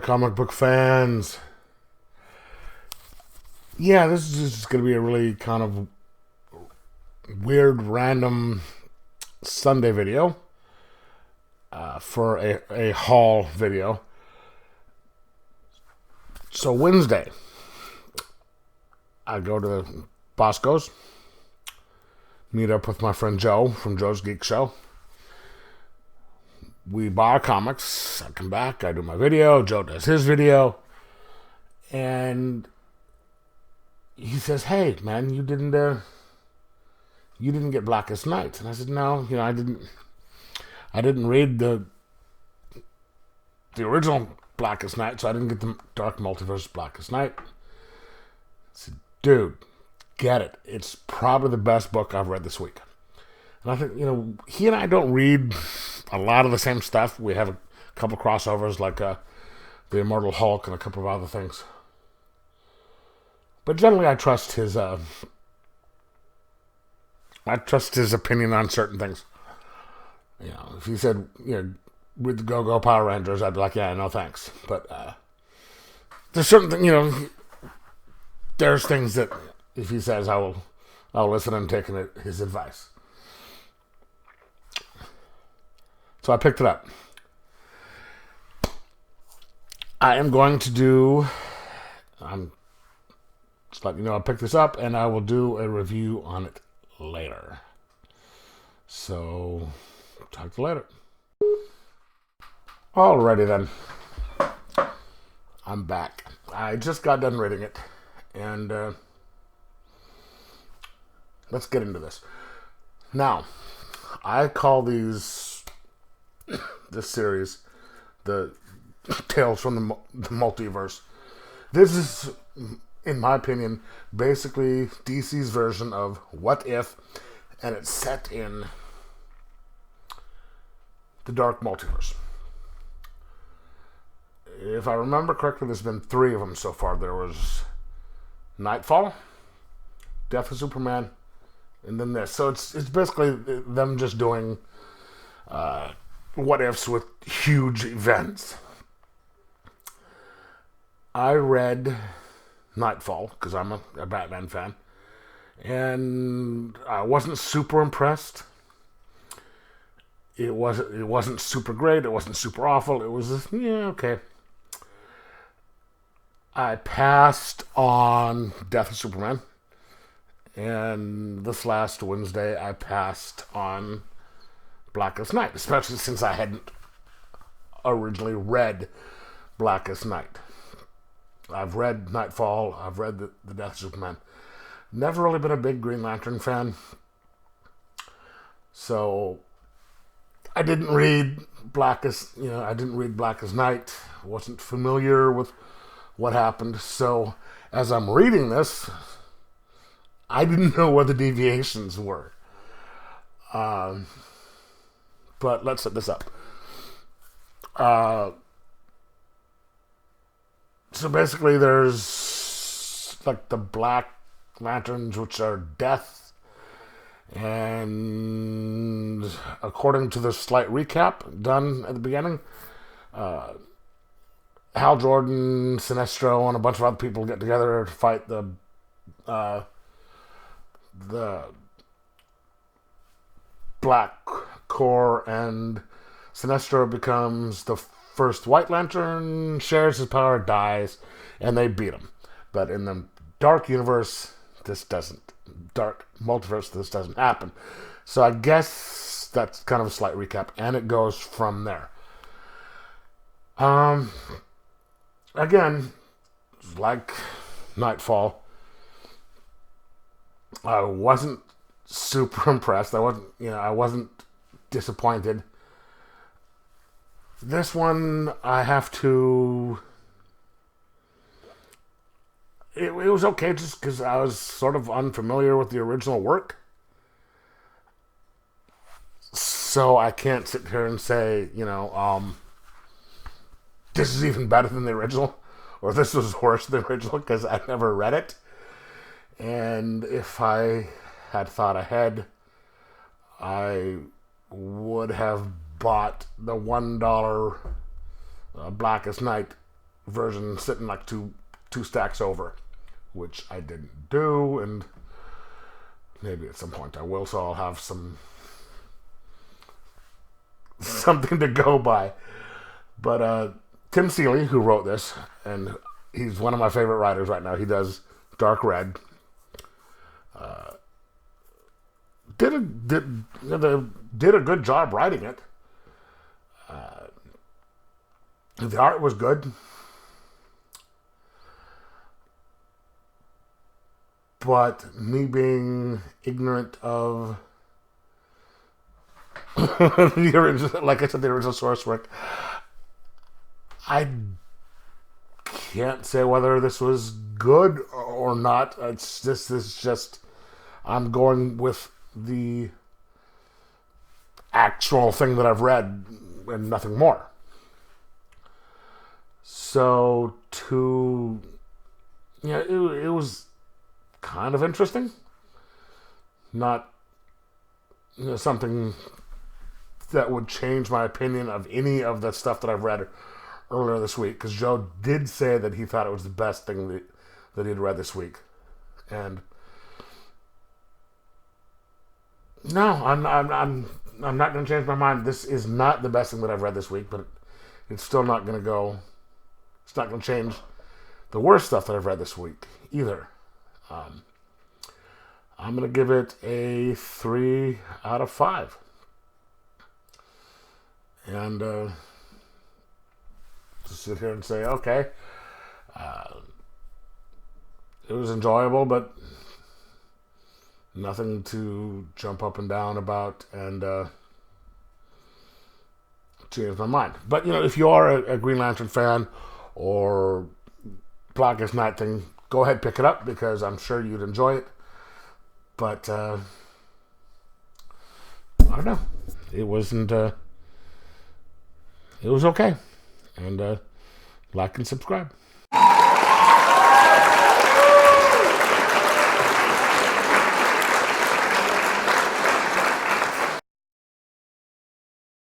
comic book fans. Yeah, this is just going to be a really kind of weird, random Sunday video for a haul video. So Wednesday, I go to Bosco's, meet up with my friend Joe from Joe's Geek Show. We buy our comics. I come back, I do my video, Joe does his video, and he says, "Hey, man, you didn't get Blackest Night." And I said, "No, I didn't read the original Blackest Night, so I didn't get the Dark Multiverse Blackest Night." I said, "Dude, get it. It's probably the best book I've read this week." And I think, he and I don't read a lot of the same stuff. We have a couple crossovers like the Immortal Hulk and a couple of other things. But generally, I trust his opinion on certain things. If he said, read the Go-Go Power Rangers, I'd be like, yeah, no thanks. But there's certain things, there's things that if he says, I'll listen and take his advice. So I picked it up. I'm just letting you know I picked this up, and I will do a review on it later. So, talk to you later. Alrighty then. I'm back. I just got done reading it, and let's get into this. Now, I call this series the Tales from the Multiverse. This is, in my opinion, basically DC's version of What If, and it's set in the Dark Multiverse. If I remember correctly, there's been 3 of them so far. There was Nightfall, Death of Superman, and then this. So it's basically them just doing what ifs with huge events. I read Nightfall because I'm a Batman fan, and I wasn't super impressed. It wasn't super great. It wasn't super awful. It was just, okay. I passed on Death of Superman, and this last Wednesday I passed on Blackest Night, especially since I hadn't originally read Blackest Night. I've read Nightfall, I've read the Death of Superman. Never really been a big Green Lantern fan, so I didn't read Blackest Night. Wasn't familiar with what happened, so as I'm reading this, I didn't know what the deviations were. But let's set this up. So basically there's like the Black Lanterns, which are death, and according to the slight recap done at the beginning, Hal Jordan, Sinestro, and a bunch of other people get together to fight the Black Corps, and Sinestro becomes the first White Lantern, shares his power, dies, and they beat him. But in the Dark Multiverse, this doesn't happen. So I guess that's kind of a slight recap, and it goes from there. Again, like Nightfall, I wasn't super impressed. I wasn't disappointed. This one, I have to... It was okay just because I was sort of unfamiliar with the original work. So I can't sit here and say, this is even better than the original, or this was worse than the original, because I never read it. And if I had thought ahead, I would have bought the $1 Blackest Night version sitting like two stacks over, which I didn't do, and maybe at some point I will, so I'll have something to go by. But Tim Seeley, who wrote this, and he's one of my favorite writers right now. He does Dark Red. Did a good job writing it. The art was good, but me being ignorant of the original, like I said, the original source work, I can't say whether this was good or not. It's just I'm going with the actual thing that I've read and nothing more. So it was kind of interesting. Not something that would change my opinion of any of the stuff that I've read earlier this week, because Joe did say that he thought it was the best thing that he'd read this week, and no, I'm not going to change my mind. This is not the best thing that I've read this week, but it's still not going to go. It's not going to change the worst stuff that I've read this week either. I'm going to give it a 3 out of 5. And just sit here and say, okay, it was enjoyable, but nothing to jump up and down about and change my mind. But, if you are a Green Lantern fan or Blackest Night thing, go ahead, pick it up, because I'm sure you'd enjoy it. But I don't know. It wasn't. It was okay. And like and subscribe.